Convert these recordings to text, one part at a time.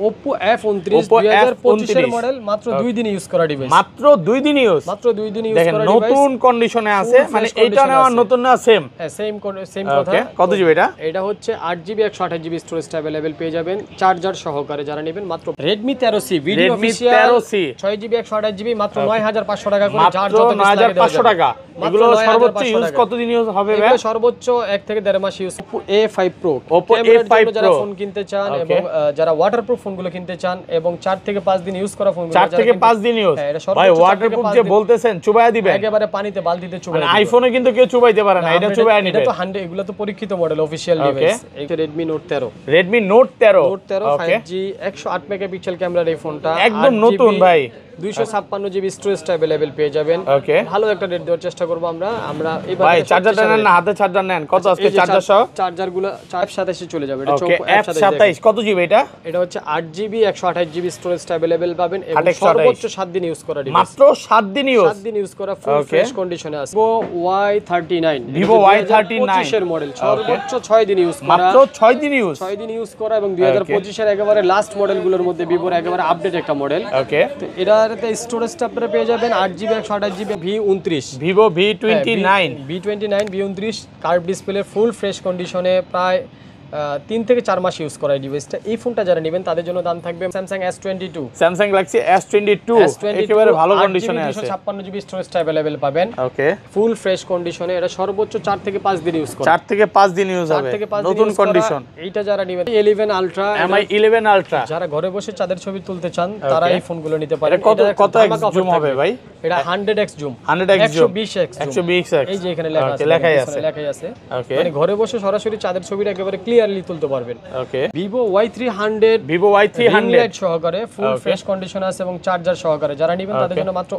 Oppo F29 2025 এর model, মাত্র 2 দিন ইউজ করা ডিভাইস। মাত্র 2 দিন ইউজ, মাত্র 2 দিন ইউজ করা ডিভাইস। নতুন কন্ডিশনে আছে, মানে এইটা নেওয়া নতুন না সেম? হ্যাঁ সেম কথা। কত জিবি এটা? এটা হচ্ছে 8GB 128GB স্টোরেজ अवेलेबल পেয়ে যাবেন চার্জার সহকারে যারা নেবেন। মাত্র Redmi 13C video official 6GB 128GB মাত্র 9500 টাকা করে, যার যত 9500 টাকা। এগুলো সর্বোচ্চ ইউজ কতদিন ইউজ হবে ভাই? এগুলো সর্বোচ্চ 1 থেকে 1.5 মাস ইউজ। Oppo A5 Pro যারা ফোন কিনতে চান এবং যারা ওয়াটারপ্রুফ ফোনগুলো কিনতে চান এবং 4 থেকে 5 দিন ইউজ করা ফোনগুলো, 4 থেকে 5 দিন ইউজ ভাই, ওয়াটারপ্রুফ যে বলতেছেন চুবাইয়া দিবেন একেবারে পানিতে বালতিতে চুবাইয়া দিবেন। আইফোনে কিন্তু কেউ চুবাইতে পারে না, এটা চুবাইয়া নিবে। এটা তো 100, এগুলো তো পরীক্ষিত মডেল অফিশিয়াল ডিভাইস। এই Redmi Note 13 5G 108 মেগাপিক্সেল ক্যামেরার এই ফোনটা একদম নতুন ভাই। 256GB স্টোরেজ अवेलेबल পেয়ে যাবেন। ভালো একটা রেট দেওয়ার চেষ্টা করব আমরা এবারে। ভাই চার্জারটা নেন না, হাতে চার্জার নেন। কত আজকে চার্জার সহ? চার্জারগুলো F27 এ চলে যাবে। এটা F27 কত জিবি এটা? এটা হচ্ছে 8GB 128GB স্টোরেজ अवेलेबल পাবেন এবং সর্বোচ্চ 7 দিন ইউজ করা ডিভাইস। মাত্র 7 দিন ইউজ, 7 দিন ইউজ করা ফুল ফ্রেশ কন্ডিশনে আছে। Vivo Y39 এর মডেল, সর্বোচ্চ 6 দিন ইউজ করা, মাত্র 6 দিন ইউজ করা এবং 2025 এর একেবারে লাস্ট মডেলগুলোর মধ্যে Vivo একেবারে আপডেট একটা মডেল। তো এটাতে স্টোরেজটা আপনারা পেয়ে যাবেন 8GB 128GB V29 Vivo V29 curve display full fresh কন্ডিশনে প্রায় 3 থেকে 4 মাস ইউজ করা ডিভাইসটা। এই ফোনটা যারা নেবেন তাদের জন্য দাম থাকবে Samsung S22 Samsung Galaxy S22 একেবারে ভালো কন্ডিশনে আছে। 256GB স্টোরেজ अवेलेबल পাবেন। ফুল ফ্রেশ কন্ডিশনে। এটা সর্বোচ্চ 4 থেকে 5 দিন ইউজ করা, 4 থেকে 5 দিন ইউজ হবে, নতুন কন্ডিশন। এইটা যারা নেবেন Mi 11 Ultra যারা ঘরে বসে চাঁদের ছবি তুলতে চান তারা এই ফোনগুলো নিতে পারেন। কত জুম হবে ভাই? এটা 100x জুম, 120x এই যে এখানে লেখাই আছে। মানে ঘরে বসে সরাসরি চাঁদের ছবিটা একেবারে ক্লিয়ারলি তুলতে পারবেন। Vivo Y300 সহকারে ফুল ফ্রেশ কন্ডিশন আছে এবং চার্জার সহকারে যারা নেবেন তাদের জন্য মাত্র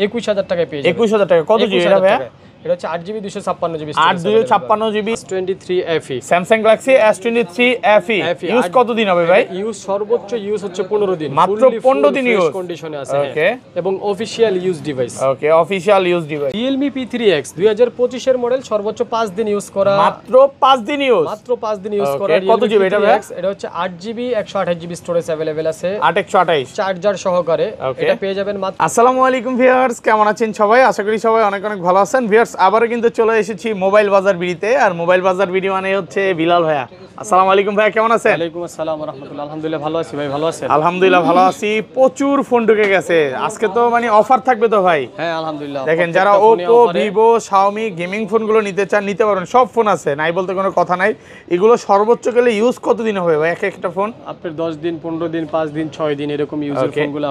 21000 টাকায় পেয়ে যাবেন। 21000 টাকা। কত জিবি এটা ভাই? এটা হচ্ছে 8GB 256GB 8GB S23 FE Samsung Galaxy S23 FE use কত দিন হবে ভাই? ইউজ সর্বোচ্চ ইউজ হচ্ছে 15 দিন, মাত্র 15 দিন ইউজ কন্ডিশনে আছে এবং official use device. Official use device. Realme P3X 2025 এর মডেল, সর্বোচ্চ 5 দিন ইউজ করা, মাত্র 5 দিন ইউজ করা। কত জিবি এটা ভাই? এটা হচ্ছে 8GB 128GB স্টোরেজ अवेलेबल আছে, 828 চার্জার সহকারে। এটা পেয়ে যাবেন মাত্র। আসসালামু আলাইকুম ভিউয়ার্স, কেমন আছেন সবাই? আশা করি সবাই অনেক ভালো আছেন। ভিউয়ার্স আবারও কিন্তু চলে এসেছি মোবাইল বাজার বিডিতে, আর মোবাইল বাজার বিডি মানে হচ্ছে বিলাল ভাইয়া। আসসালামু আলাইকুম ভাইয়া, কেমন আছেন? ওয়ালাইকুম আসসালাম ওয়া রাহমাতুল্লাহ। আলহামদুলিল্লাহ ভালো আছি ভাই, ভালো আছেন? আলহামদুলিল্লাহ ভালো আছি। প্রচুর ফোন ঢুকে গেছে আজকে, তো মানে অফার থাকবে তো ভাই? হ্যাঁ আলহামদুলিল্লাহ। দেখেন যারা Oppo, Vivo, Xiaomi গেমিং ফোনগুলো নিতে চান নিতে পারেন, সব ফোন আছে, নাই বলতে কোনো কথা নাই। এগুলো সর্বোচ্চ গেলে ইউজ কতদিন হবে ভাই একটা ফোন? আপনার 10 দিন, 15 দিন, 5 দিন, 6 দিন এরকম ইউজের ফোনগুলো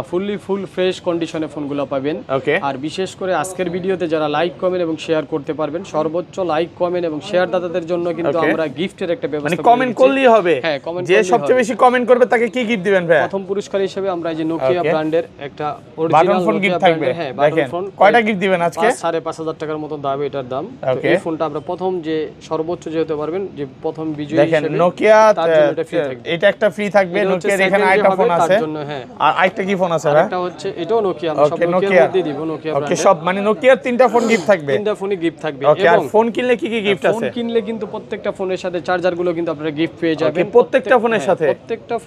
ফুল ফ্রেশ কন্ডিশনে ফোনগুলো পাবেন। আর বিশেষ করে আজকের ভিডিওতে যারা লাইক কমেন্ট এবং শেয়ার করতে পারবেন, সর্বোচ্চ লাইক কমেন্ট এবং শেয়ার দাতাদের জন্য কিন্তু আমরা গিফটের একটা ব্যবস্থা, মানে কমেন্ট করলেই হবে। হ্যাঁ কমেন্ট, যে সবচেয়ে বেশি কমেন্ট করবে তাকে কি গিফট দিবেন ভাই? প্রথম পুরস্কার হিসেবে আমরা এই যে নোকিয়া ব্র্যান্ডের একটা অরিজিনাল ফোন গিফট থাকবে। হ্যাঁ বাটন ফোন। কয়টা গিফট দিবেন আজকে? 5500 টাকার মতো দাম এটার দাম। তো এই ফোনটা আমরা প্রথম যে সর্বোচ্চ যে হতে পারবেন, যে প্রথম বিজয়ী হিসেবে দেখেন নোকিয়া, এটা একটা ফ্রি থাকবে। নোকিয়ার এখানে আরেকটা ফোন আছে, আর আরেকটা কি ফোন আছে ভাই? এটা হচ্ছে এটাও নোকিয়া, আমরা সব নোকিয়ার মধ্যে দিব। নোকিয়া ব্র্যান্ড সব মানে নোকিয়ার 3টা ফোন গিফট থাকবে, 3টা ফোনই গিফট থাকবে। এবং ফোন কিনলে কি কি গিফট আছে? ফোন কিনলে কিন্তু প্রত্যেকটা ফোনের সাথে চার্জার গুলো কিন্তু আপনারা গিফট পেয়ে যাবেন। প্রত্যেকটা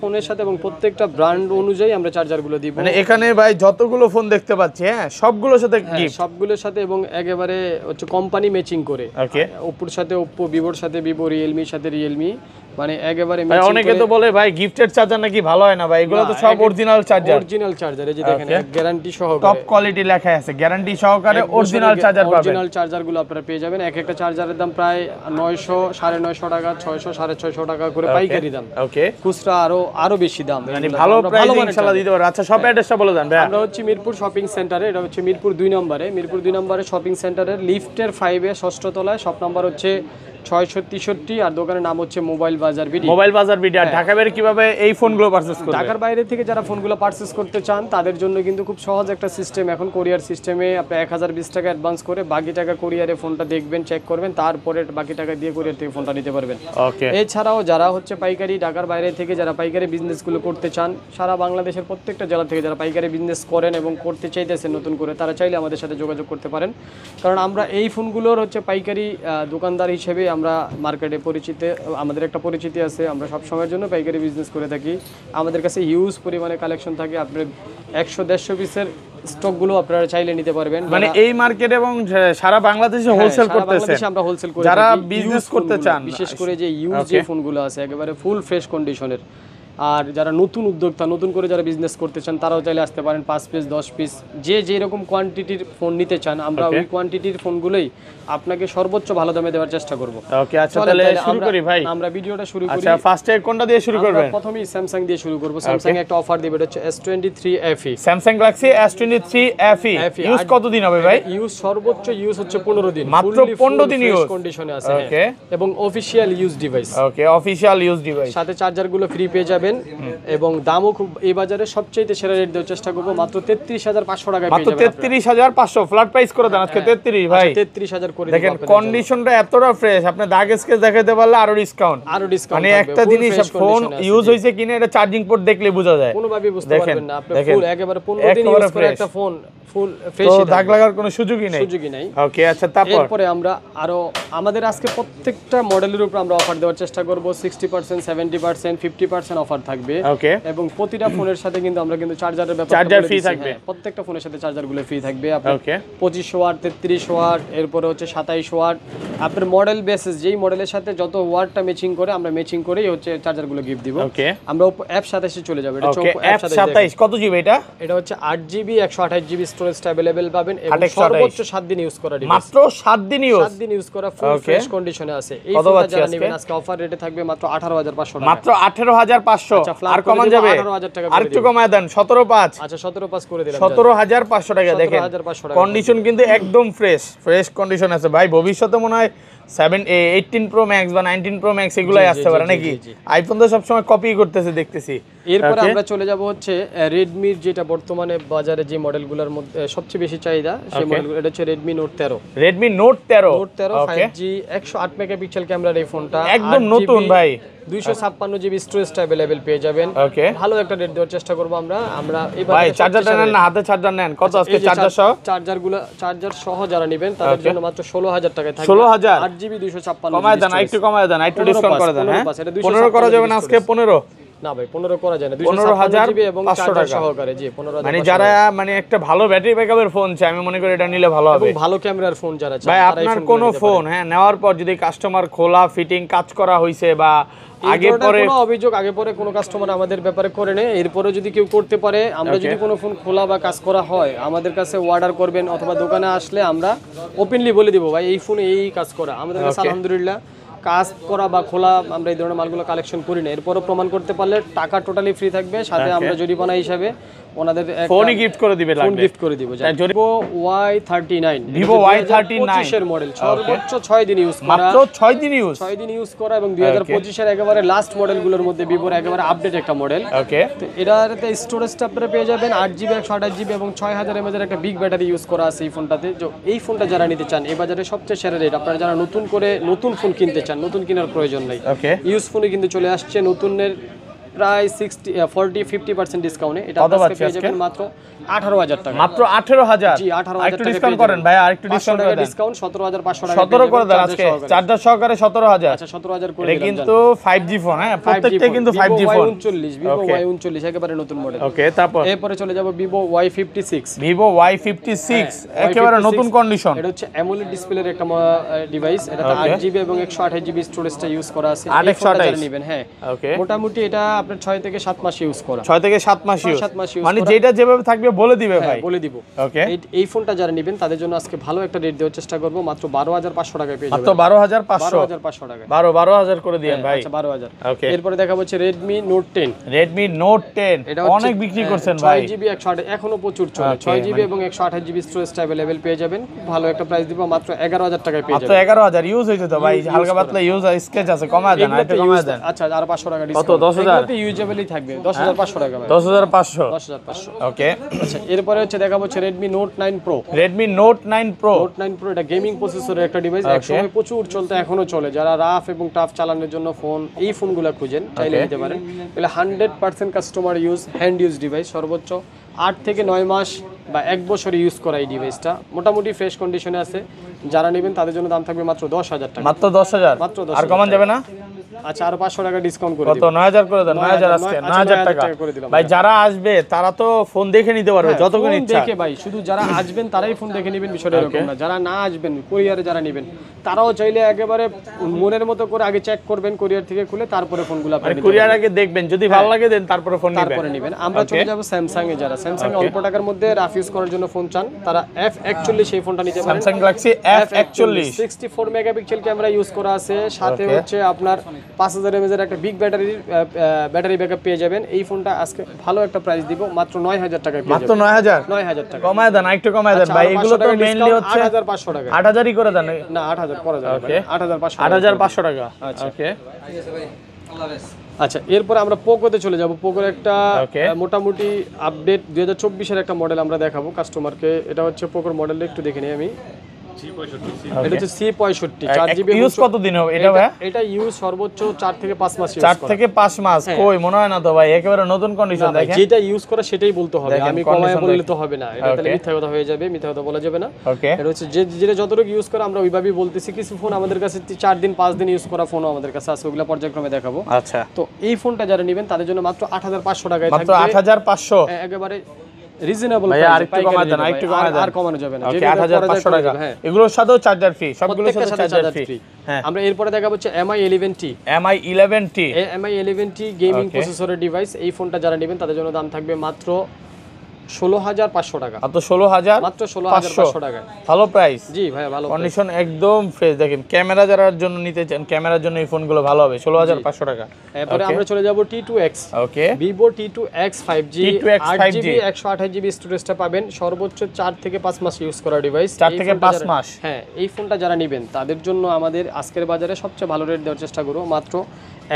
ফোনের সাথে এবং প্রত্যেকটা ব্র্যান্ড অনুযায়ী আমরা চার্জার গুলো দিব। মানে এখানে ভাই যতগুলো ফোন দেখতে পাচ্ছি, হ্যাঁ সবগুলোর সাথে গিফট, সবগুলোর সাথে এবং একেবারে হচ্ছে কোম্পানি ম্যাচিং করে। Oppoর সাথে Oppo, Vivoর সাথে Vivo, Realme সাথে Realme, মানে একেবারে ম্যাচিং করে। অনেকে তো বলে ভাই গিফটের চার্জার নাকি ভালো হয় না ভাই, এগুলো তো সব অরিজিনাল চার্জার। এই যে দেখেন গ্যারান্টি সহকারে, টপ কোয়ালিটি লেখা আছে, গ্যারান্টি সহকারে অরিজিনাল চার্জার পাবেন। অরিজিনাল চার্জার গুলো আপনারা পেয়ে যাবেন। একটা চার্জারের দাম প্রায় 900, 950 টাকা, 600, 650 টাকা করে পাইকারি দাম। খুচরা আরো বেশি দাম, মানে ভালো প্রাইস ইনশাআল্লাহ দিতে পারবে। আচ্ছা সব অ্যাড্রেসটা বলে দেন ভাই। আমরা হচ্ছে মিরপুর শপিং সেন্টারে, এটা হচ্ছে মিরপুর 2 নম্বরে শপিং সেন্টারের লিফটের 5 এ 6ষ্ঠ তলায়। শপ নাম্বার হচ্ছে 663 আর দোকানের নাম হচ্ছে মোবাইল বাজার বিডি। আর ঢাকা বাইরে কিভাবে এই ফোনগুলো পারচেজ করবে? ঢাকার বাইরে থেকে যারা ফোনগুলো পারচেজ করতে চান তাদের জন্য কিন্তু খুব সহজ একটা সিস্টেম এখন, কোরিয়ার সিস্টেমে আপনি 1020 টাকা অ্যাডভান্স করে বাকি টাকা কোরিয়ারে ফোনটা দেখবেন, চেক করবেন, তারপরে বাকি টাকা দিয়ে কোরিয়ার থেকে ফোনটা নিতে পারবেন। এছাড়াও যারা হচ্ছে পাইকারি, ঢাকার বাইরে থেকে যারা পাইকারি বিজনেসগুলো করতে চান, সারা বাংলাদেশের প্রত্যেকটা জেলা থেকে যারা পাইকারি বিজনেস করেন এবং করতে চাইতেছেন নতুন করে, তারা চাইলে আমাদের সাথে যোগাযোগ করতে পারেন। কারণ আমরা এই ফোনগুলোর হচ্ছে পাইকারি দোকানদার হিসেবে আমরা মার্কেটে আমাদের একটা পরিচিতি আছে, আমরা সব সময়ের জন্য পাইকারি বিজনেস করে থাকি। আমাদের কাছে হিউজ পরিমাণে কালেকশন থাকে, আপনার 100-150 পিসের স্টকগুলো আপনারা চাইলে নিতে পারবেন। মানে এই মার্কেট এবং সারা বাংলাদেশে হোলসেল করতেছেন, আমরা হোলসেল করে যারা থাকি। বিজনেস করতে চান, বিশেষ করে যে ইউজ যে ফোনগুলো আছে একেবারে ফুল ফ্রেশ কন্ডিশনের, আর যারা নতুন উদ্যোক্তা, নতুন করে যারা বিজনেস করতে চান তারাও চাইলে আসতে পারেন। 5 পিস 10 পিস যে যেরকম কোয়ান্টিটির ফোন নিতে চান, আমরা ওই কোয়ান্টিটির ফোনগুলোই আপনাকে সর্বোচ্চ ভালো দামে দেওয়ার চেষ্টা করব। ওকে, আচ্ছা তাহলে শুরু করি ভাই। আমরা ভিডিওটা শুরু করি। আচ্ছা, ফার্স্টে কোনটা দিয়ে শুরু করবেন? প্রথমেই স্যামসাং দিয়ে শুরু করব। স্যামসাং একটা অফার দিবে, এটা হচ্ছে S23 FE। Samsung Galaxy S23 FE use কতদিন হবে ভাই? ইউজ সর্বোচ্চ ইউজ হচ্ছে 15 দিন, মাত্র 15 দিন ইউজ কন্ডিশনে আছে। ওকে, এবং অফিশিয়াল ইউজ ডিভাইস। ওকে, অফিশিয়াল ইউজ ডিভাইস, সাথে চার্জারগুলো ফ্রি পেয়ে যাবেন। এবং দামও খুব এই বাজারে সবচেয়ে সেরা রেট দেওয়ার চেষ্টা করব, মাত্র 33,500 টাকায় পেয়ে যাবেন। মাত্র 33,500 ফ্ল্যাট প্রাইস করে দেন আজকে। 33 ভাই, 33,000 করে দেখেন কন্ডিশনটা এতটা ফ্রেশ, আপনি দাগ স্কেচ দেখাতে পারলে আরো ডিসকাউন্ট। মানে একটা জিনিস, ফোন ইউজ হইছে কিনা এটা চার্জিং পোর্ট দেখলে বোঝা যায়, কোনোভাবে বুঝতে পারবেন না। আপনি ফুল একেবারে 15 দিন ইউজ করে একটা ফোন ফুল ফ্রেশ, তো দাগ লাগার কোনো সুযোগই নাই। ওকে, আচ্ছা তারপরে আমরা আরো আমাদের আজকে প্রত্যেকটা মডেলের উপর আমরা অফার দেওয়ার চেষ্টা করব। 60%, 70%, 50% অফার থাকবে। ওকে, এবং প্রতিটা ফোনের সাথে কিন্তু আমরা কিন্তু চার্জারের ব্যাপারে চার্জার ফ্রি থাকবে। প্রত্যেকটা ফোনের সাথে চার্জারগুলো ফ্রি থাকবে। আপনার 25 ওয়াট, 33 ওয়াট, এরপরে হচ্ছে 27 ওয়াট। আপনার মডেল বেসিস যেই মডেলের সাথে যত ওয়াটটা ম্যাচিং করে আমরা ম্যাচিং করেই হচ্ছে চার্জারগুলো গিফট দিব। ওকে, আমরা অ্যাপ 27 চলে যাব। এটা অ্যাপ 27 কত জিবি এটা? এটা হচ্ছে 8GB 128GB স্টোরেজটা अवेलेबल পাবেন এবং সর্বোচ্চ 7 দিন ইউজ করা ডিভাইস। মাত্র 7 দিন ইউজ, 7 দিন ইউজ করা ফুল ফ্রেশ কন্ডিশনে আছে। এই ফোনটা যারা নেবেন আজকে অফার রেটে থাকবে মাত্র 18,500 টাকা। মাত্র 18,500। আর কমান যাবে? 18,000 টাকা আর একটু কমায় দেন, 17,500। আচ্ছা 17,500 করে দিলাম। 17,500 টাকা। দেখেন কন্ডিশন কিন্তু একদম ফ্রেশ কন্ডিশন আছে ভাই। ভবিষ্যতে মনে হয় 18 Pro Max বা 19 Pro Max এগুলাই আসতে পারে নাকি? আইফোন তো সবসময় কপি করতেছে দেখতেছি। এরপরে আমরা চলে যাব হচ্ছে Redmi, যেটা বর্তমানে বাজারে যে মডেলগুলোর মধ্যে সবচেয়ে বেশি চাহিদা সেই মডেলগুলো। এটা হচ্ছে Redmi Note 13। Redmi Note 13 5G 108 megapixel ক্যামেরার এই ফোনটা একদম নতুন ভাই। 256GB স্টোরেজটা अवेलेबल পেয়ে যাবেন। ওকে, ভালো একটা রেট দেওয়ার চেষ্টা করব আমরা। ভাই চার্জারটা নেন না, হাতে চার্জার নেন। কত আজকে চার্জার সহ? চার্জার সহ যারা নেবেন তাদের জন্য মাত্র 16,000 টাকায় থাকবে। 16,000 8GB 256। কমায় দেন, একটু কমায় দেন, একটু ডিসকাউন্ট করে দেন। হ্যাঁ 15 করা যাবে না আজকে? 15 না ভাই 15 করা যায় না। 256GB এবং চার্জার সহকারে। জি 15,000। মানে যারা মানে একটা ভালো ব্যাটারি ব্যাকআপের ফোন চায়, আমি মনে করি এটা নিলে ভালো হবে। এবং ভালো ক্যামেরার ফোন যারা চায় ভাই, আপনার কোন ফোন নেওয়ার পর যদি কাস্টমার খোলা ফিটিং কাজ করা হইছে বা আগে পরে কোনো অভিযোগ আগে পরে কোনো কাস্টমার আমাদের ব্যাপারে করে নেয়, এরপরে যদি কেউ করতে পারে, আমরা যদি কোনো ফোন খোলা বা কাজ করা হয় আমাদের কাছে অর্ডার করবেন অথবা দোকানে আসলে আমরা ওপেনলি বলে দিব ভাই এই ফোনে এই কাজ করা। আমাদের কাছে আলহামদুলিল্লাহ কাজ করা বা খোলা আমরা এই ধরনের মালগুলো কালেকশন করি না। এরপরও প্রমাণ করতে পারলে টাকা টোটালি ফ্রি থাকবে, সাথে আমরা জরিমানা হিসাবে ওনাদের ফোনই গিফট করে দিবে, ফোন গিফট করে দিব। Vivo Y39, Vivo Y39 এর মডেল, সর্বোচ্চ 6 দিন ইউজ করা। মাত্র 6 দিন ইউজ করা এবং 2025 এর একেবারে লাস্ট মডেলগুলোর মধ্যে Vivoর একেবারে আপডেট একটা মডেল। ওকে, তো এটাতে স্টোরেজটা আপনারা পেয়ে যাবেন 8GB 128GB এবং 6000 mAh এর একটা বিগ ব্যাটারি ইউজ করা আছে এই ফোনটাতে। এই ফোনটা যারা নিতে চান এই বাজারে সবচেয়ে সেরা রেট। আপনারা যারা নতুন ফোন কিনতে চান, নতুন কেনার প্রয়োজন নাই, ইউজ ফোনে কিন্তু চলে আসছে নতুনের প্রায় 40-50% ডিসকাউন্টে। এটা আপনারা পেয়ে যাবেন মাত্র 18,000 টাকা। মাত্র 18,000। জি 18,000 একটু ডিসকাউন্ট করেন ভাই, আর একটু ডিসকাউন্ট করে দেন। ডিসকাউন্ট 17,500 টাকা। 17 করে দেন আজকে চার্জার সহকারে 17,000। আচ্ছা 17,000 করে দিলাম। এটা কিন্তু 5G ফোন, হ্যাঁ প্রত্যেকটা কিন্তু 5G ফোন। Vivo Y39 একেবারে নতুন মডেল। ওকে, তারপর এরপরে চলে যাব Vivo Y56। Vivo Y56 একেবারে নতুন কন্ডিশন। এটা হচ্ছে AMOLED ডিসপ্লের একটা ডিভাইস। এটাতে 8GB এবং 128GB স্টোরেজটা ইউজ করা আছে। এই ফোনটা যারা নেবেন, হ্যাঁ মোটামুটি এটা আপনার 6 থেকে 7 মাস ইউজ করা। 6 থেকে 7 মাস ইউজ, মানে যেটা যেভাবে থাকবে বলে দিবে ভাই, বলে দিব। ওকে, এই ফোনটা যারা নেবেন তাদের জন্য আজকে ভালো একটা রেট দেওয়ার চেষ্টা করব, মাত্র 12,500 টাকায় পেয়ে যাবেন। মাত্র 12,500 টাকা। 12,000 করে দিয়েন ভাই। আচ্ছা 12,000। ওকে, এরপরে দেখাবো হচ্ছে Redmi Note 10। Redmi Note 10 অনেক বিক্রি করছেন ভাই। 6GB 128 এখনো প্রচুর চলে। 6GB এবং 128GB স্টোরেজটা अवेलेबल পেয়ে যাবেন। খুব ভালো একটা প্রাইস দিব, মাত্র 11,000 টাকায় পেয়ে যাবেন। মাত্র 11,000 ইউজ হইছে তো ভাই, হালকা পাতলা ইউজ স্কেচ আছে, কমায় দেন, একটু কমায় দেন। আচ্ছা আর 500 টাকা ডিসকাউন্ট। কত 10,000? এগুলোতে ইউজেবলই থাকবে 10,500 টাকা ভাই। 10,500। ওকে, আচ্ছা এরপরে হচ্ছে দেখাবো হচ্ছে Redmi Note 9 Pro। Redmi Note 9 Pro এটা গেমিং প্রসেসরের একটা ডিভাইস, একসময় প্রচুর চলতে, এখনো চলে। যারা রাফ এবং টাফ চালানোর জন্য ফোন এই ফোনগুলো খুঁজেন চাইলে নিতে পারেন। এগুলো 100% customer use, hand use device. সর্বোচ্চ 8 থেকে 9 মাস বা 1 বছর ইউজ করা এই ডিভাইসটা মোটামুটি ফ্রেশ কন্ডিশনে আছে। যারা নেবেন তাদের জন্য দাম থাকবে মাত্র 10,000 টাকা। মাত্র 10,000, মাত্র 10,000 আর কমান যাবে না? আচ্ছা, আর 500 টাকা ডিসকাউন্ট করে কত? দিব। 9,000 করে দেন। 9,000 আজকে 9,000 টাকা করে দিলাম ভাই। যারা আসবে তারা তো ফোন দেখে নিতে পারবে যতক্ষণ ফোন ইচ্ছা। দেখে ভাই, শুধু যারা আসবেন তারাই ফোন দেখে নেবেন, বিষয়টা এরকম না। যারা না আসবেন, কুরিয়ারে যারা নেবেন, তারাও চাইলে একেবারে মনের মতো করে আগে চেক করবেন, কুরিয়ার থেকে খুলে তারপরে ফোনগুলো আপনি নিতে কুরিয়ার আগে দেখবেন, যদি ভালো লাগে দেন তারপরে ফোন নেবেন। তারপরে নেবেন। আমরা চলে যাব স্যামসাং এ। যারা স্যামসাং অল্প টাকার মধ্যে রাফ ইউজ করার জন্য ফোন চান, তারা F41 এই ফোনটা নিতে পারেন। Samsung Galaxy F41 64 megapixel camera use করা আছে, সাথে হচ্ছে আপনার 5000 mAh এর একটা বিগ ব্যাটারি ব্যাকআপ পেয়ে যাবেন। এই ফোনটা আজকে ভালো একটা প্রাইস দিব, মাত্র 9,000 টাকায় পেয়ে মাত্র যাবেন। 9,000 9,000 টাকা কমায় দেন, একটু কমায় দেন ভাই। এগুলো তো মেইনলি হচ্ছে 8,500 টাকা। 8,000ই করে দেন না, 8,000 করা যাবে ভাই, 8,500 8,500 টাকা। ওকে, আচ্ছা, এরপরে আমরা পোকোতে চলে যাব। পোকোর একটা মোটামুটি আপডেট 2024 এর একটা মডেল আমরা দেখাবো কাস্টমারকে। এটা হচ্ছে পোকোর মডেলটা একটু দেখে নিই আমি। এটা হচ্ছে C65 4GB ইউজ কতদিন হবে এটা ভাই? এটা ইউজ সর্বোচ্চ 4 থেকে 5 মাস ইউজ 4 থেকে 5 মাস। কই মনে হয় না তো ভাই, একেবারে নতুন কন্ডিশন। দেখেন যেটা ইউজ করা সেটাই বলতে হবে, আমি কমায় বললে তো হবে না, এটা তাহলে মিথ্যা কথা হয়ে যাবে, মিথ্যা কথা বলা যাবে না। ওকে, এটা হচ্ছে যেটা যতটুকু ইউজ করা আমরা ওইভাবেই বলতেছি। কিছু ফোন আমাদের কাছে 4 দিন 5 দিন ইউজ করা ফোনও আমাদের কাছে আছে, ওগুলা পর্যায়ক্রমে দেখাবো। আচ্ছা, তো এই ফোনটা যারা নেবেন তাদের জন্য মাত্র 8,500 টাকায় থাকবে। মাত্র 8,500 একেবারে রিজনেবল ভাই। আর একটু কমায় দেন, একটু কমায় দেন। আর কমানো যাবে না। ওকে, 8,500 টাকা। এগুলোর সাথেও চার্জার ফ্রি, সবগুলোর সাথে চার্জার ফ্রি। হ্যাঁ, আমরা এরপরে দেখাবো হচ্ছে MI11T। MI11T MI11T গেমিং প্রসেসরের ডিভাইস। এই ফোনটা যারা নেবেন তাদের জন্য দাম থাকবে মাত্র 16,500 টাকা। মাত্র 16,000, মাত্র 16,500 টাকা। ভালো প্রাইস। জি ভাই, ভালো কন্ডিশন একদম ফ্রেশ। দেখেন ক্যামেরা যারার জন্য নিতে চান, ক্যামেরার জন্য এই ফোনগুলো ভালো হবে। 16,500 টাকা। এরপরে আমরা চলে যাব T2X। ওকে, Vivo T2X 5G, T2X 5G 8GB 128GB স্টোরেজটা পাবেন। সর্বোচ্চ 4 থেকে 5 মাস ইউজ করা ডিভাইস। 4 থেকে 5 মাস। হ্যাঁ, এই ফোনটা যারা নেবেন তাদের জন্য আমাদের আজকের বাজারে সবচেয়ে ভালো রেট দেওয়ার চেষ্টা করব, মাত্র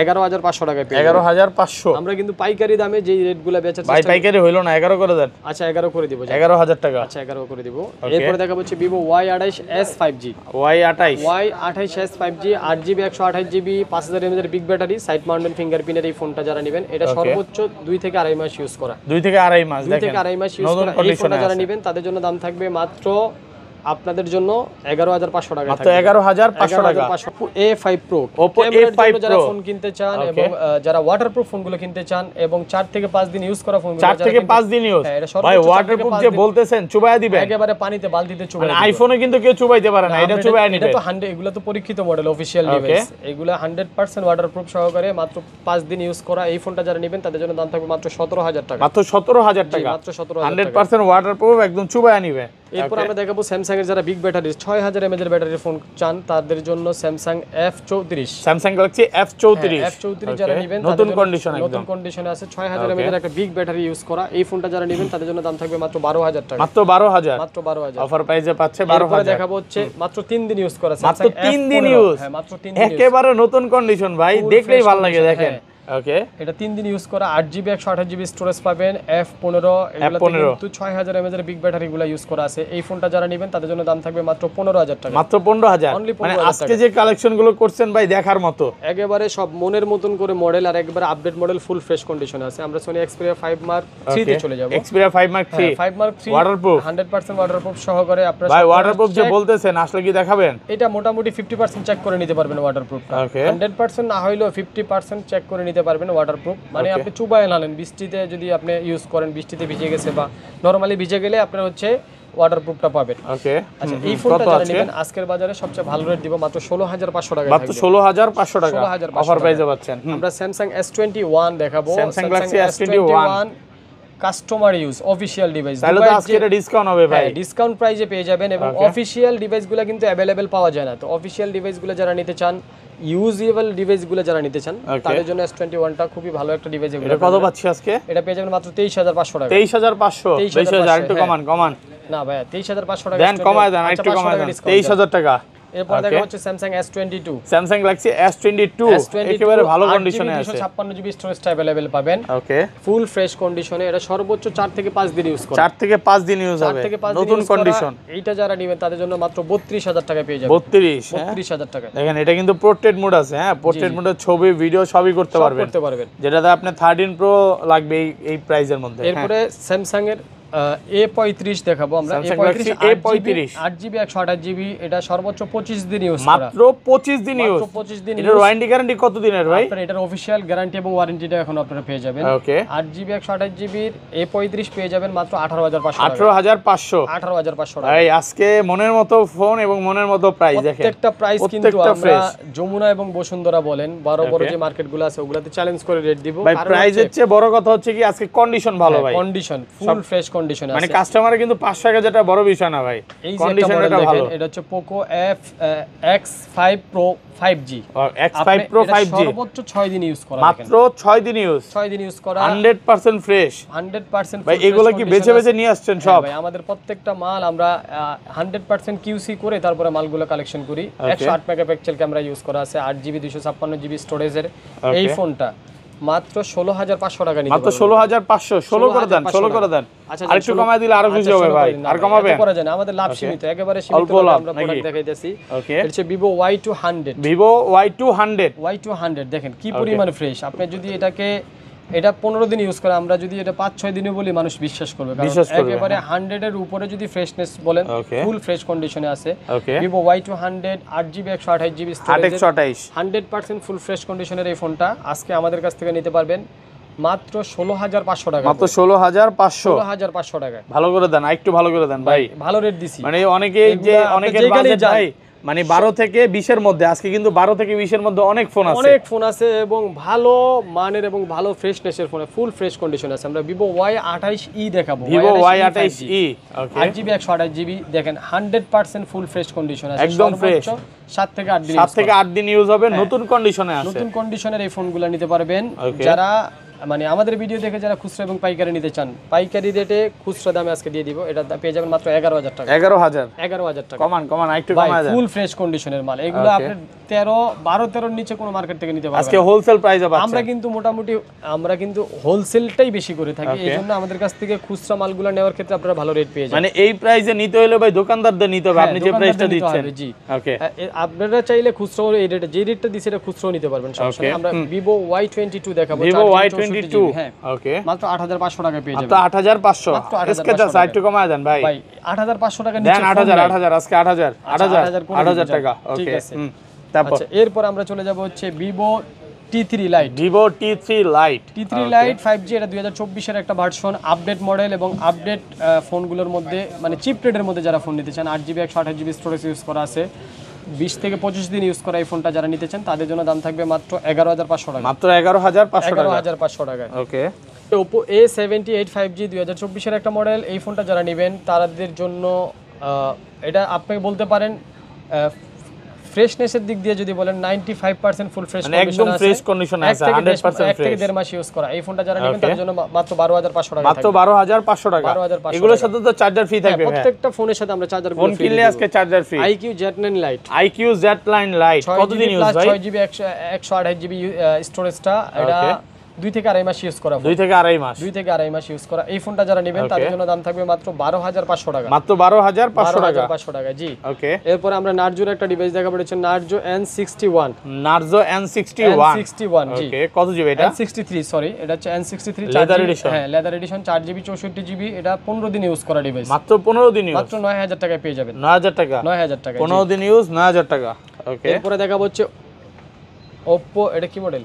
11,500 টাকায় পেয়ে যাবেন। 11,500। আমরা কিন্তু পাইকারি দামে যেই রেটগুলো বেচার ভাই পাইকারি হইলো না, 11 করে দেন। আচ্ছা, 11 করে দিব। 11,000 টাকা। আচ্ছা, 11 করে দিব। এরপরে দেখা হচ্ছে Vivo Y28s 5G। Y28s 5G 8GB 128GB 5000 mAh এর বিগ ব্যাটারি, সাইড মাউন্টেড ফিঙ্গারপ্রিন্টের এই ফোনটা যারা নেবেন, এটা সর্বোচ্চ 2 থেকে আড়াই মাস ইউজ করা। 2 থেকে আড়াই মাস। 2 থেকে আড়াই মাস ইউজ করা এই ফোনটা যারা নেবেন তাদের জন্য দাম থাকবে মাত্র আপনাদের জন্য 11,500 টাকা। মাত্র 11,500 টাকা। A5 Pro Oppo A5 যারা Pro ফোন কিনতে চান এবং যারা ওয়াটারপ্রুফ ফোনগুলো কিনতে চান এবং 4 থেকে 5 দিন ইউজ করা ফোনগুলো 4 থেকে 5 দিন ইউজ। ভাই ওয়াটারপ্রুফ যে বলতেছেন চুবাইয়া দিবেন, একেবারে পানিতে বালতিতে চুবাইয়া দিবেন। আইফোনে কিন্তু কেউ চুবাইতে পারে না, এটা চুবাইয়া নিবে। এটা তো 100, এগুলো তো পরীক্ষিত মডেল, অফিশিয়াল ডিভাইস। এগুলো 100% ওয়াটারপ্রুফ সহকারে মাত্র 5 দিন ইউজ করা এই ফোনটা যারা নেবেন তাদের জন্য দাম থাকবে মাত্র 17,000 টাকা। মাত্র 17,000 টাকা। মাত্র 17,000 100% ওয়াটারপ্রুফ, একদম চুবাইয়া নিবে। এরপর আমরা দেখাবো স্যামসাং এর যারা বিগ ব্যাটারি 6000 mAh এর ব্যাটারির ফোন চান তাদের জন্য Samsung F34। Samsung Galaxy F34 যারা নেবেন নতুন কন্ডিশন, একদম নতুন কন্ডিশনে আছে। 6000 mAh এর একটা বিগ ব্যাটারি ইউজ করা এই ফোনটা যারা নেবেন তাদের জন্য দাম থাকবে মাত্র 12,000 টাকা। মাত্র 12,000। মাত্র 12,000 অফার প্রাইসে পাচ্ছে। এরপরে 12,000 দেখাবো হচ্ছে মাত্র 3 দিন ইউজ করা মাত্র স্যামসাং 3 দিন ইউজ। হ্যাঁ, মাত্র 3 দিন একেবারে নতুন কন্ডিশন ভাই, দেখলেই ভালো লাগে। দেখেন ওকে, এটা 3 দিন ইউজ করা 8GB 128GB স্টোরেজ পাবেন। F15 এগুলাতে কিন্তু 6000 mAh এর বিগ ব্যাটারিগুলো ইউজ করা আছে। এই ফোনটা যারা নেবেন তাদের জন্য দাম থাকবে মাত্র 15,000 টাকা। মাত্র 15,000। মানে আজকে যে কালেকশন গুলো করছেন ভাই দেখার মতো, একেবারে সব মনের মতন করে মডেল আর একবারে আপডেট মডেল, ফুল ফ্রেশ কন্ডিশনে আছে। আমরা Sony Xperia 5 Mark 3 তে চলে যাব। Xperia 5 Mark 3 5 Mark 3 waterproof, 100% waterproof সহকারে। আপনারা ভাই ওয়াটারপ্রুফ যে বলতেছেন আসলে কি দেখাবেন? এটা মোটামুটি 50% চেক করে নিতে পারবেন ওয়াটারপ্রুফটা। 100% না হইলেও 50% চেক করে নিতে পারবেন ওয়াটারপ্রুফ। মানে আপনি চুবায় নালেন, বৃষ্টিতে যদি আপনি ইউজ করেন, বৃষ্টিতে ভিজে গেছে বা নরমালি ভিজে গেলে আপনার হচ্ছে ওয়াটারপ্রুফটা পাবেন। ওকে, আচ্ছা, এই ফোনটা যারা নেবেন আজকের বাজারে সবচেয়ে ভালো রেট দিব মাত্র 16,500 টাকা। মাত্র 16,500 টাকা অফার প্রাইসে পাচ্ছেন। আমরা স্যামসাং S21 দেখাবো। Samsung Galaxy S21 customer use official device. তাহলে তো আজকে এটা ডিসকাউন্ট হবে ভাই। ডিসকাউন্ট প্রাইসে পেয়ে যাবেন এবং অফিশিয়াল ডিভাইসগুলো কিন্তু अवेलेबल পাওয়া যায় না। তো অফিশিয়াল ডিভাইসগুলো যারা নিতে চান, ইউজেবল ডিভাইসগুলো যারা নিতে চান তাদের জন্য S21 টা খুবই ভালো একটা ডিভাইস। এটা কত পাচ্ছি আজকে? এটা পেয়ে যাবেন মাত্র 23,500 টাকা। 23,500। 23,000 একটু কমান। না ভাই, 23,500 টাকা দেন, কমায় দেন, একটু কমায় দেন। 23,000 টাকা। এরপর দেখা হচ্ছে Samsung S22। Samsung Galaxy S22 একেবারে ভালো কন্ডিশনে আছে। 256GB স্টোরেজটা अवेलेबल পাবেন। ওকে, ফুল ফ্রেশ কন্ডিশনে। এটা সর্বোচ্চ 4 থেকে 5 দিন ইউজ করা। 4 থেকে 5 দিন ইউজ হবে, নতুন কন্ডিশন। এইটা যারা নেবেন তাদের জন্য মাত্র 32,000 টাকা পেয়ে যাবেন। 32,000 টাকা। দেখেন এটা কিন্তু পোর্ট্রেট মোড আছে। হ্যাঁ, পোর্ট্রেট মোডে ছবি ভিডিও সবই করতে পারবেন। যেটাতে আপনার 13 প্রো লাগবে এই প্রাইজের মধ্যে। এরপরে স্যামসাং এর A35 দেখাবো আমরা। Samsung Galaxy A35 8GB 128GB, এটা সর্বোচ্চ 25 দিন ইউজ করা, মাত্র 25 দিন ইউজ। মাত্র 25 দিন এটার ওয়ারেন্টি গ্যারান্টি কত দিনের ভাই? আপনারা এটার অফিশিয়াল গ্যারান্টি এবং ওয়ারেন্টিটা এখন আপনারা পেয়ে যাবেন। ওকে 8GB 128GB এর A35 পেয়ে যাবেন মাত্র 18500 টাকা। 18500 18500 টাকা। ভাই আজকে মনের মতো ফোন এবং মনের মতো প্রাইস দেখেন, প্রত্যেকটা প্রাইস কিন্তু প্রত্যেকটা আমরা fresh। যমুনা এবং বসুন্ধরা বলেন বড় বড় যে মার্কেটগুলো আছে ওগুলাতে চ্যালেঞ্জ করে রেট দিব। ভাই প্রাইসের চেয়ে বড় কথা হচ্ছে কি আজকে কন্ডিশন ভালো ভাই, কন্ডিশন ফুল ফ্রেশ কন্ডিশন আছে, মানে কাস্টমারের কিন্তু 500 টাকা যেটা বড় বিষয় না ভাই, এই যে একটা কন্ডিশন মডেল এটা ভালো। দেখেন, এটা হচ্ছে Poco X5 Pro 5G। X5 Pro 5G সর্বোচ্চ 6 দিন ইউজ করা, মাত্র 6 দিন ইউজ, 6 দিন ইউজ করা, 100% ফ্রেশ। 100% ভাই এগুলো কি বেছে বেছে নিয়ে আসছেন সব? ভাই আমাদের প্রত্যেকটা মাল আমরা 100% QC করে তারপরে মালগুলো কালেকশন করি। 108 মেগাপিক্সেল ক্যামেরা ইউজ করা আছে, 8GB 256GB স্টোরেজের এই ফোনটা মাত্র 16500 টাকা নিতে মাত্র 16500। 16 করে দেন, 16 করে দেন। আচ্ছা আর একটু কমায় দিলে আরো খুশি হবে ভাই। আর কমাবেন? করা যায় না, আমাদের লাভ সীমিত, একেবারে সীমিত আমরা প্রোডাক্ট দেখাইতেছি। ওকে এটা হচ্ছে Vivo Y200। Vivo Y200 Y200 দেখেন কি পরিমাণে ফ্রেশ। আপনি যদি এটা 15 দিন ইউজ করে, আমরা যদি এটা 5-6 দিনে বলি মানুষ বিশ্বাস করবে, কারণ একেবারে 100 এর উপরে যদি ফ্রেশনেস বলেন ফুল ফ্রেশ কন্ডিশনে আছে। Vivo Y200 8GB 128GB storage, 100% full fresh কন্ডিশনের এই ফোনটা আজকে আমাদের কাছ থেকে নিতে পারবেন মাত্র 16500 টাকা। মাত্র 16500 16500 টাকা। ভালো করে দেন, একটু ভালো করে দেন ভাই, ভালো রেট দিছি। মানে অনেকে যে অনেকের বাজেট ভাই মানে 12 থেকে 20 এর মধ্যে, আজকে কিন্তু 12 থেকে 20 এর মধ্যে অনেক ফোন আছে, অনেক ফোন আছে এবং ভালো মানের এবং ভালো ফ্রেশনেসের ফোন, ফুল ফ্রেশ কন্ডিশন আছে। আমরা Vivo Y28e দেখাবো। Vivo Y28e ওকে 8GB 128GB দেখেন 100% ফুল ফ্রেশ কন্ডিশন আছে, একদম ফ্রেশ। 7 থেকে 8 দিন 7 থেকে 8 দিন ইউজ হবে, নতুন কন্ডিশনে আছে। নতুন কন্ডিশনের এই ফোনগুলো নিতে পারবেন যারা মানে আমাদের ভিডিও দেখে যারা খুচরা এবং পাইকারি নিতে চান, পাইকারি রেটে খুচরা দামে আজকে দিয়ে দিব। এটা পেয়ে যাবেন মাত্র 11000 টাকা। 11000 টাকা। কমান একটু কমায় দেন। ফুল ফ্রেশ কন্ডিশনের মাল এগুলো আপনি 12-13 নিচে কোনো মার্কেট থেকে নিতে পারবেন। আজকে হোলসেল প্রাইসে পাচ্ছেন। আমরা কিন্তু হোলসেলটাই বেশি করে থাকি, এইজন্য আমাদের কাছ থেকে খুচরা মালগুলো নেওয়ার ক্ষেত্রে আপনারা ভালো রেট পেয়ে যাবেন। মানে এই প্রাইসে নিতে হলে ভাই দোকানদারদের নিতে হবে, আপনি যে প্রাইসটা দিচ্ছেন। জি ওকে আপনারা চাইলে খুচরা এই রেটে যে রেটটা দিছে এটা খুচরাও নিতে পারবেন, সমস্যা নেই। আমরা Vivo Y22 দেখাবো। Vivo Y22 ওকে মাত্র 8500 টাকা পেয়ে যাবেন। মাত্র 8500 আজকে যা একটু কমায় দেন ভাই। ভাই 8500 টাকা দেন, নিচে 8000 আজকে 8000 টাকা। ঠিক ওকে আছে। তারপর আচ্ছা এরপর আমরা চলে যাব হচ্ছে Vivo T3 Lite। Vivo T3 Lite 5G, এটা 2024 এর একটা ভার্সন, আপডেট মডেল এবং আপডেট ফোনগুলোর মধ্যে মানে চিপ রেটের মধ্যে যারা ফোন নিতে চান, 8GB 128GB স্টোরেজ ইউজ করা আছে, 20 থেকে 25 দিন ইউজ করা এই ফোনটা যারা নিতে চান তাদের জন্য দাম থাকবে মাত্র 11500 টাকা। মাত্র 11500 টাকা। 11500 টাকা। ওকে Oppo A78 5G 2024 এর একটা মডেল, এই ফোনটা যারা নেবেন তাদের জন্য এটা আপনি বলতে পারেন ফ্রেশনেসের দিক দিয়ে যদি বলেন 95% ফুল ফ্রেশ কন্ডিশন আছে, একদম ফ্রেশ কন্ডিশনে আছে, 100% এক থেকে 1.5 মাস ইউজ করা এই ফোনটা যারা নেবেন তাদের জন্য মাত্র 12500 টাকা। মাত্র 12500 টাকা। এগুলোর সাথে তো চার্জার ফ্রি থাকবে, প্রত্যেকটা ফোনের সাথে আমরা চার্জার ফোন কিনলে আজকে charger free. IQ Z9 Lite কতদিন ইউজ ভাই? 6GB 128GB স্টোরেজটা, এটা 2 থেকে 2.5 মাস ইউজ করা। 2 থেকে 2.5 মাস। 2 থেকে 2.5 মাস ইউজ করা এই ফোনটা যারা নেবেন তাদের জন্য দাম থাকবে মাত্র 12500 টাকা। মাত্র 12500 টাকা। 12500 টাকা জি। ওকে এরপর আমরা নার্জোর একটা ডিভাইস দেখাবো, এটা হচ্ছে Narzo N61। Narzo N61 জি। ওকে কত জিবি এটা? N63 সরি, এটা হচ্ছে N63 লেদার এডিশন। হ্যাঁ লেদার এডিশন 4GB 64GB, এটা 15 দিন ইউজ করা ডিভাইস। মাত্র 15 দিন ইউজ, মাত্র 9000 টাকায় পেয়ে যাবেন। 9000 টাকা। 9000 টাকা 15 দিন ইউজ 9000 টাকা। ওকে এরপরে দেখাবো হচ্ছে Oppo, এটা কি মডেল?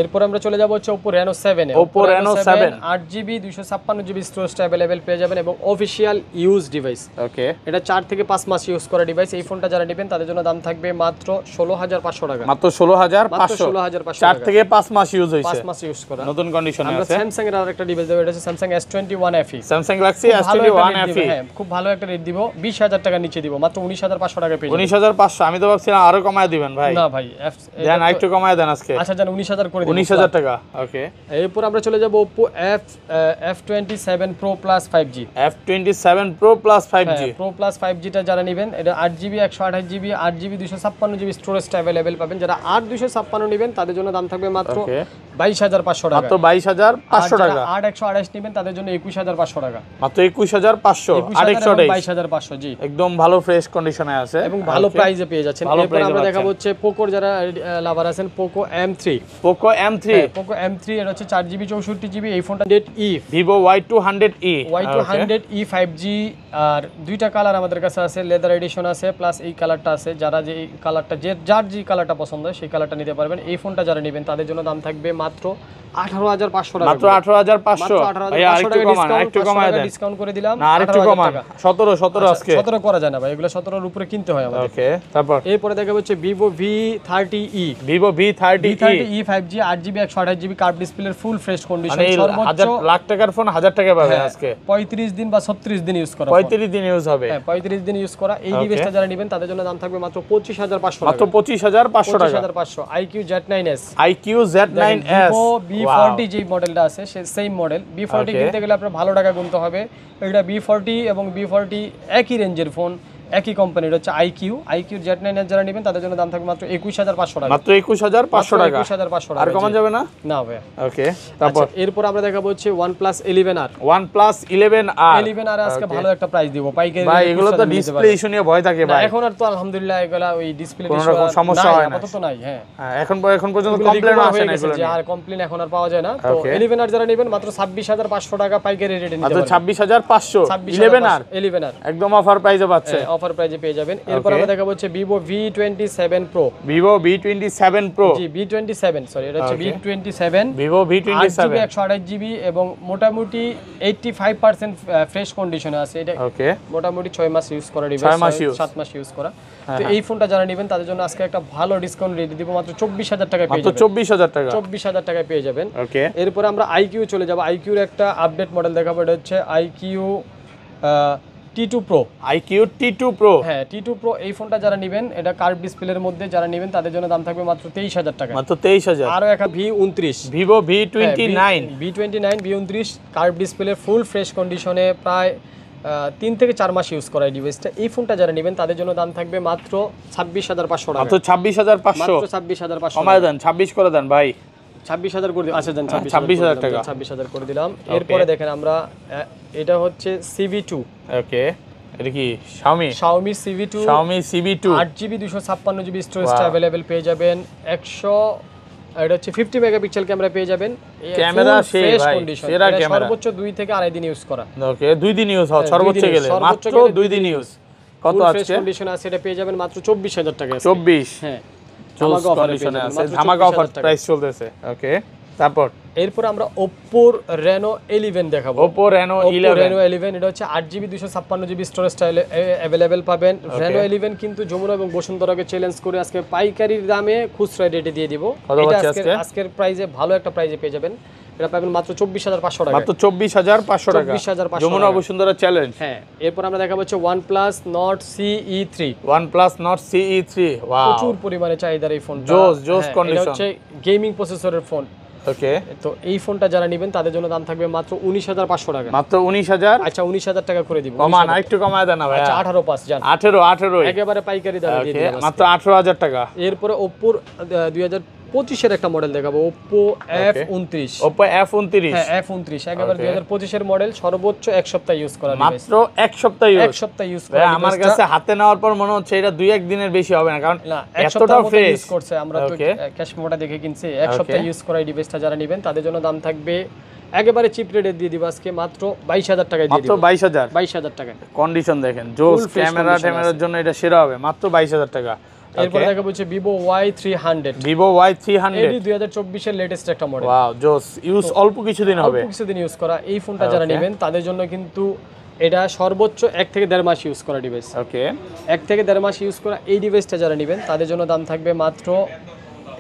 এরপর আমরা চলে যাব হচ্ছে Oppo Reno 7 এ। Oppo Reno 7 8GB 256GB স্টোরেজটা अवेलेबल পেয়ে যাবেন এবং অফিশিয়াল ইউজ ডিভাইস। ওকে এটা 4 থেকে 5 মাস ইউজ করা ডিভাইস। এই ফোনটা যারা নেবেন তাদের জন্য দাম থাকবে মাত্র 16500 টাকা। মাত্র 16500। 16500 4 থেকে 5 মাস ইউজ হইছে, 5 মাস ইউজ করা নতুন কন্ডিশনে আছে। আমরা Samsung এর আরেকটা ডিভাইস দেব, এটা হচ্ছে Samsung S21 FE। Samsung Galaxy S21 FE হ্যাঁ খুব ভালো একটা রেট দিব, 20000 টাকা নিচে দিব, মাত্র 19500 টাকা পেয়ে যাবেন। 19500? আমি তো ভাবছিলাম আরো কমায় দিবেন ভাই। না ভাই দেন একটু কমায় দেন আজকে। আচ্ছা জান 19000 করে দিন। 19000 টাকা। ওকে এরপর আমরা চলে যাব Oppo F27 Pro Plus 5G। F27 Pro Plus 5G Pro Plus 5G টা যারা নেবেন, এটা 8GB 128GB 8GB 256GB স্টোরেজটা अवेलेबल পাবেন। যারা 8256 নেবেন তাদের জন্য দাম থাকবে মাত্র 22500 টাকা। মাত্র 22500 টাকা। 8128 নেবেন তাদের জন্য 21500 টাকা। মাত্র 21500। 22500 জি। একদম ভালো ফ্রেশ কন্ডিশনে আছে এবং ভালো প্রাইসে পেয়ে যাচ্ছেন। এরপর আমরা দেখাবো হচ্ছে Poco যারা লাভার আছেন, Poco M3। Poco M3 Poco M3 এটা হচ্ছে 4GB 64GB। এই ফোনটা E Vivo Y200e Y200e 5G। আর দুইটা কালার আমাদের কাছে আছে, লেদার এডিশন আছে প্লাস এই কালারটা আছে। যারা যে এই কালারটা যার যে কালারটা পছন্দ হয় সেই কালারটা নিতে পারবেন। এই ফোনটা যারা নেবেন তাদের জন্য দাম থাকবে মাত্র 18,500 টাকা। মাত্র 18,500। ভাই আরেকটু কমান, আরেকটু কমায় দেন। ডিসকাউন্ট করে দিলাম। না আরেকটু কমান, 17 আজকে 17 করা যায় না ভাই, এগুলো 17 এর উপরে কিনতে হয় আমাদের। ওকে, তারপর এরপরে দেখা হচ্ছে Vivo V30e। Vivo V30e 5G 8GB 128GB curve ডিসপ্লের ফুল ফ্রেশ কন্ডিশন। মানে সর্বোচ্চ লাখ টাকার ফোন 1000 টাকা পাবে আজকে। 35 দিন বা 36 দিন ইউজ করা। 35 দিন ইউজ হবে। হ্যাঁ 35 দিন ইউজ করা। এই ডিভাইসটা যারা নেবেন তাদের জন্য দাম থাকবে মাত্র 25,500 টাকা। মাত্র 25,500 টাকা। 25,500। iQ Z9s। iQ Z9s Vivo B40 যে মডেলটা আছে সেম মডেল। B40 কিনতে গেলে আপনার ভালো টাকা গুনতে হবে। এটা B40 এবং B40 একই রেঞ্জের ফোন, একই কোম্পানির হচ্ছে iQ Z9s যারা নেবেন তাদের জন্য দাম থাকবে মাত্র 21,500 টাকা। মাত্র 21,500 টাকা। 21,500 টাকা। আর কমান যাবে না? না ভাই। ওকে, তারপর এরপর আমরা দেখাবো হচ্ছে OnePlus 11R। OnePlus 11R 11R আজকে ভালো একটা প্রাইস দিব পাইকারি। ভাই এগুলো তো ডিসপ্লে ইস্যু নিয়ে ভয় থাকে ভাই। এখন আর তো আলহামদুলিল্লাহ এগুলা ওই ডিসপ্লে কোনো রকম সমস্যা হয় না, আপাতত নাই। হ্যাঁ এখন পর্যন্ত কমপ্লেইন আসে না এগুলো যে আর কমপ্লেইন এখন আর পাওয়া যায় না। তো 11R যারা নেবেন মাত্র 26,500 টাকা পাইকারি রেটে নিতে পারবেন। মাত্র 26,500 11R একদম অফার প্রাইসে পাচ্ছে। অফার প্রাইসে পেয়ে যাবেন। এরপর আমরা দেখাবো হচ্ছে Vivo V27 Pro। Vivo V27 Pro জি V27 সরি, এটা হচ্ছে V27 Vivo V27 8GB 128GB এবং মোটামুটি 85% ফ্রেশ কন্ডিশনে আছে। এটা ওকে, মোটামুটি 6 মাস ইউজ করা ডিভাইস, 7 মাস ইউজ করা। তো এই ফোনটা যারা নেবেন তাদের জন্য আজকে একটা ভালো ডিসকাউন্ট রেট দিব, মাত্র 24,000 টাকায় পেয়ে যাবেন। মাত্র 24,000 টাকা। 24,000 টাকায় পেয়ে যাবেন। ওকে, এরপর আমরা iQ চলে যাব। iQ এর একটা আপডেট মডেল দেখাবো, এটা হচ্ছে iQ T2 Pro। iQ T2 Pro হ্যাঁ T2 Pro এই ফোনটা যারা নেবেন, এটা কার্ভ ডিসপ্লের মধ্যে যারা নেবেন তাদের জন্য দাম থাকবে মাত্র 23,000 টাকা। মাত্র 23,000। আরো একটা V29 Vivo V29 V29 curve display full fresh কন্ডিশনে প্রায় 3 থেকে 4 মাস ইউজ করা এই ডিভাইসটা। এই ফোনটা যারা নেবেন তাদের জন্য দাম থাকবে মাত্র 26,500 টাকা। মাত্র 26,500। মাত্র 26,500 কমায় দেন, 26 করে দেন ভাই। 26,000 করে দিন। আচ্ছা দেন 26,000 টাকা। 26,000 করে দিলাম। এরপরে দেখেন আমরা এটা হচ্ছে CV2। ওকে, এটা কি Xiaomi CV2 CV2 8GB 256GB স্টোরেজটা अवेलेबल পেয়ে যাবেন। 100 এটা হচ্ছে 50 মেগাপিক্সেল ক্যামেরা পেয়ে যাবেন। ক্যামেরা সেই ভাই সেরা ক্যামেরা। সর্বোচ্চ 2 থেকে আড়াই দিন ইউজ করা। ওকে, 2 দিন ইউজ হয় সর্বোচ্চ গেলে, মাত্র 2 দিন ইউজ। কত আজকে কন্ডিশন আছে এটা পেয়ে যাবেন মাত্র 24,000 টাকা। 24। হ্যাঁ ধামাকা কন্ডিশনে আছে, ধামাকা অফার প্রাইস চলতেছে। ওকে, তারপর এরপর আমরা Oppo Reno 11 দেখাবো। Oppo Reno 11 এটা হচ্ছে 8GB 256GB স্টোরেজটা अवेलेबल পাবেন। Reno 11 কিন্তু যমুনা এবং বসুন্ধরাকে চ্যালেঞ্জ করে আজকে পাইকারি দামে খুচরা রেটে দিয়ে দিব। এটা আজকের প্রাইসে ভালো একটা প্রাইসে পেয়ে যাবেন। এটা পাবেন মাত্র 24,500 টাকা। মাত্র 24,500 টাকা। 24,500 যমুনা বসুন্ধরা চ্যালেঞ্জ। হ্যাঁ, এরপর আমরা দেখাবো হচ্ছে OnePlus Nord CE3। OnePlus Nord CE3 wow, প্রচুর পরিমাণে চাহিদার এই ফোনটা। জোস কন্ডিশন। এটা হচ্ছে গেমিং প্রসেসরের ফোন। ওকে, তো এই ফোনটা যারা নেবেন তাদের জন্য দাম থাকবে মাত্র 19,500 টাকা। মাত্র 19,000। আচ্ছা 19,000 টাকা করে দিব। কমান আরেকটু কমায় দেন না ভাই। আচ্ছা 18 জান। 18 একেবারে পাইকারি দামে দিয়ে দিলাম। মাত্র 18,000 টাকা। এরপরে Oppo 2025 এর একটা মডেল দেখাবো, Oppo F29। Oppo F29 হ্যাঁ F29 একেবারে 2025 এর মডেল, সর্বোচ্চ 1 সপ্তাহ ইউজ করা ডিভাইস। মাত্র 1 সপ্তাহ ইউজ। 1 সপ্তাহ ইউজ করা। আমার কাছে হাতে নেওয়ার পর মনে হচ্ছে এটা 2-1 দিনের বেশি হবে না, কারণ এতটা ফ্রেশ ইউজ করছে। আমরা তো ক্যাশ মোটা দেখে কিনছি। 1 সপ্তাহ ইউজ করা এই ডিভাইসটা যারা নেবেন তাদের জন্য দাম থাকবে একেবারে চিপ রেটে দিয়ে দিব আজকে মাত্র 22,000 টাকায় দিয়ে দিব। মাত্র 22,000। 22,000 টাকা। কন্ডিশন দেখেন, জোস ক্যামেরার জন্য এটা সেরা হবে। মাত্র 22,000 টাকা। এরপর দেখাবো হচ্ছে Vivo Y300। Vivo Y300 এটি 2024 এর লেটেস্ট একটা মডেল। ওয়াও, জোস ইউজ অল্প কিছুদিন হবে। অল্প কিছুদিন ইউজ করা এই ফোনটা যারা নেবেন তাদের জন্য কিন্তু এটা সর্বোচ্চ 1 থেকে 1.5 মাস ইউজ করা ডিভাইস। ওকে, 1 থেকে 1.5 মাস ইউজ করা এই ডিভাইসটা যারা নেবেন তাদের জন্য দাম থাকবে মাত্র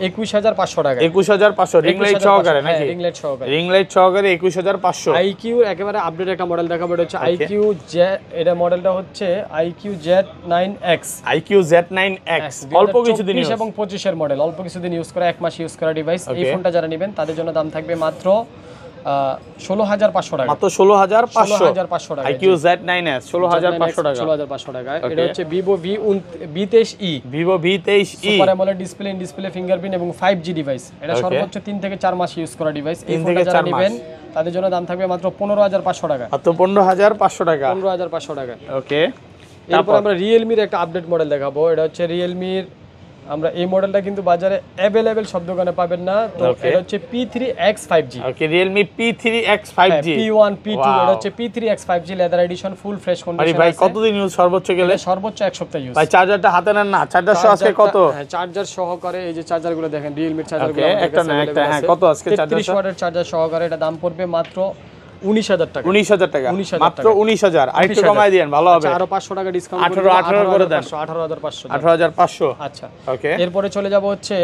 21,500 টাকা। 21,500 রিং লাইট সহকারে নাকি? রিং লাইট সহকারে। রিং লাইট সহকারে 21,500। iQ একেবারে আপডেট একটা মডেল দেখাবো, এটা হচ্ছে iQ Z। এটা মডেলটা হচ্ছে iQ Z9X। iQ Z9X অল্প কিছুদিন ইউজ এবং 25 এর মডেল, অল্প কিছুদিন ইউজ করা, 1 মাস ইউজ করা ডিভাইস। এই ফোনটা যারা নেবেন তাদের জন্য দাম থাকবে মাত্র 16,500 টাকা। মাত্র 16,500 টাকা। iQ Z9S 16,500 টাকা। 16,500 টাকা। এটা হচ্ছে Vivo V23e। Vivo V23e super AMOLED display fingerprint এবং 5G ডিভাইস। এটা সর্বোচ্চ 3 থেকে 4 মাস ইউজ করা ডিভাইস। এই ফোনটা যারা নেবেন তাদের জন্য দাম থাকবে মাত্র 15,500 টাকা। মাত্র 15,500 টাকা। 15,500 টাকা। ওকে, এরপর আমরা Realme এর একটা আপডেট মডেল দেখাবো, এটা হচ্ছে Realme আমরা এই মডেলটা কিন্তু বাজারে অ্যাভেলেবেল সব দোকানে পাবেন না। তো এটা হচ্ছে P3X 5G। ওকে, Realme P3X 5G, P1 P2 এটা হচ্ছে P3X 5G leather addition, full fresh condition. ভাই কতদিন ইউজ সর্বোচ্চ গেলে? সর্বোচ্চ 1 সপ্তাহ ইউজ। ভাই চার্জারটা হাতে নেন না, চার্জার সহ আজকে কত? হ্যাঁ, চার্জার সহকারে এই যে চার্জারগুলো দেখেন, Realme চার্জারগুলো একটা না একটা, হ্যাঁ কত আজকে চার্জার? 33 ওয়াটের চার্জার সহকারে এটা দাম পড়বে মাত্র 19,000 টাকা। 19,000 টাকা, 19,000 মাত্র 19,000। আরেকটু কমায় দিয়েন, ভালো হবে। আরো 500 টাকা ডিসকাউন্ট 18 করে দেন। 18,500। 18,500। আচ্ছা, ওকে, এরপরে চলে যাব হচ্ছে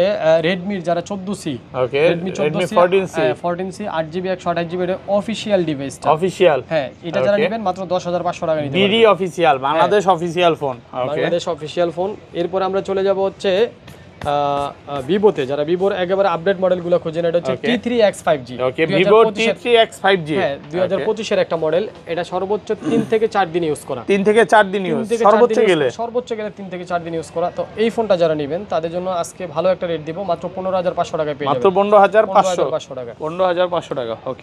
Redmi র যারা 14C। ওকে, Redmi 14C 14C 8GB 128GB এর অফিশিয়াল ডিভাইসটা। অফিশিয়াল, হ্যাঁ, এটা যারা নেবেন মাত্র 10,500 টাকা নিতে পারবেন। BD official, Bangladesh official phone. Okay, Bangladesh official phone. এরপর আমরা চলে যাব হচ্ছে ভিভোতে, যারা ভিভোর একেবারে আপডেট মডেলগুলো খোঁজেন, এটা হচ্ছে T3X 5G। ওকে, ভিভো T3X 5G, হ্যাঁ 2025 এর একটা মডেল। এটা সর্বোচ্চ 3 থেকে 4 দিন ইউজ করা। 3 থেকে 4 দিন ইউজ, সর্বোচ্চ গেলে 3 থেকে 4 দিন ইউজ করা। তো এই ফোনটা যারা নেবেন তাদের জন্য আজকে ভালো একটা রেট দিব, মাত্র 15,500 টাকায় পেয়ে যাবেন। মাত্র 15,500 টাকা। 15,500 টাকা। ওকে।